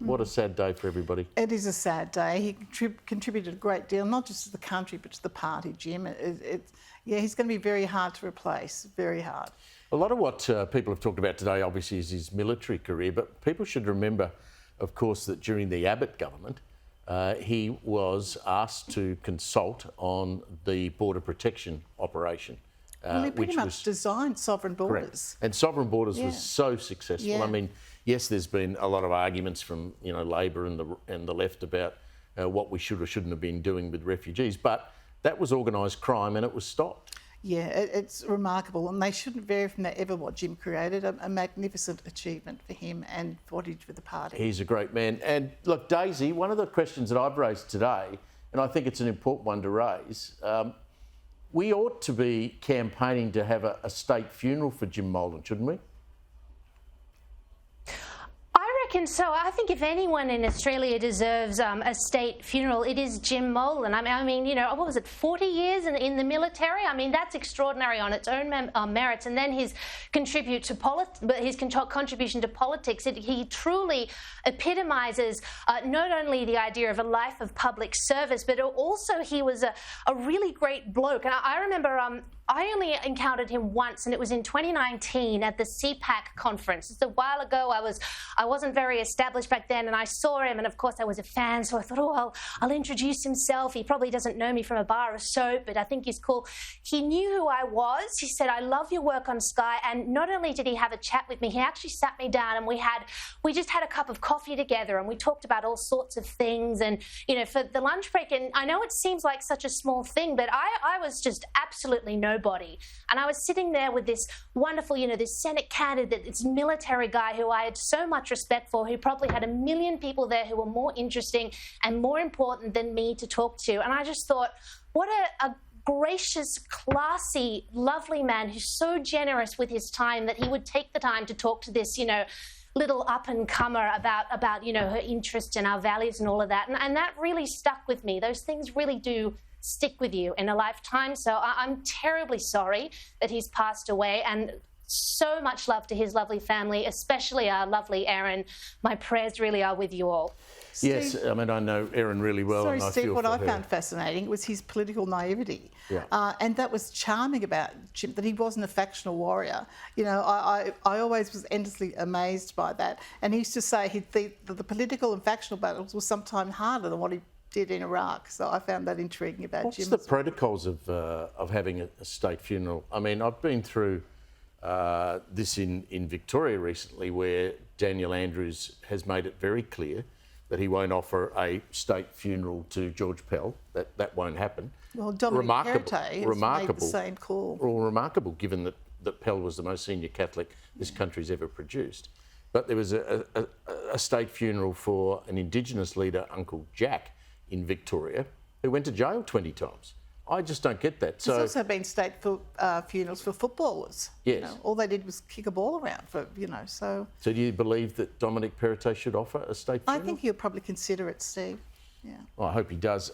What a sad day for everybody. It is a sad day. He contributed a great deal, not just to the country, but to the party, Jim. Yeah, he's going to be very hard to replace, very hard. A lot of what people have talked about today, obviously, is his military career, but people should remember, of course, that during the Abbott government, he was asked to consult on the border protection operation. Well, he pretty much designed Sovereign Borders. Correct. And Sovereign Borders was so successful. Yeah. I mean, yes, there's been a lot of arguments from Labor and the left about what we should or shouldn't have been doing with refugees, but that was organised crime and it was stopped. Yeah, it's remarkable, and they shouldn't vary from that ever what Jim created. A magnificent achievement for him and for the party. He's a great man. And look, Daisy, one of the questions that I've raised today, and I think it's an important one to raise, we ought to be campaigning to have a state funeral for Jim Molan, shouldn't we? I reckon so. I think if anyone in Australia deserves a state funeral, it is Jim Molan. I mean, what was it, 40 years in the military? I mean, that's extraordinary on its own merits. And then his contribution to politics, he truly epitomises not only the idea of a life of public service, but also he was a really great bloke. And I remember I only encountered him once, and it was in 2019 at the CPAC conference. It's a while ago. I wasn't very established back then, and I saw him, and of course I was a fan, so I thought, I'll introduce himself. He probably doesn't know me from a bar of soap, but I think he's cool. He knew who I was. He said, I love your work on Sky, and not only did he have a chat with me, he actually sat me down and we just had a cup of coffee together, and we talked about all sorts of things, and for the lunch break, and I know it seems like such a small thing, but I was just absolutely nobody. And I was sitting there with this wonderful, this Senate candidate, this military guy who I had so much respect for, who probably had a million people there who were more interesting and more important than me to talk to. And I just thought, what a gracious, classy, lovely man who's so generous with his time that he would take the time to talk to this, little up-and-comer about her interests and our values and all of that. And that really stuck with me. Those things really do stick with you in a lifetime. So I'm terribly sorry that he's passed away, and so much love to his lovely family, especially our lovely Erin. My prayers really are with you all. Yes, I mean, I know Erin really well. Sorry, and I Steve, feel what for I her. found fascinating was his political naivety. Yeah. And that was charming about Jim, that he wasn't a factional warrior. I always was endlessly amazed by that. And he used to say that the political and factional battles were sometimes harder than what he did in Iraq. So I found that intriguing about Jim. What's the protocols of having a state funeral? I mean, I've been through this in Victoria recently, where Daniel Andrews has made it very clear that he won't offer a state funeral to George Pell. That won't happen. Well, Dominic Perrottet has made the same call. Well, remarkable, given that Pell was the most senior Catholic this country's ever produced. But there was a state funeral for an Indigenous leader, Uncle Jack, in Victoria, who went to jail 20 times. I just don't get that. There's also been state funerals for footballers. Yes. All they did was kick a ball around so... So do you believe that Dominic Perrottet should offer a state funeral? I think he'll probably consider it, Steve. Yeah. Well, I hope he does.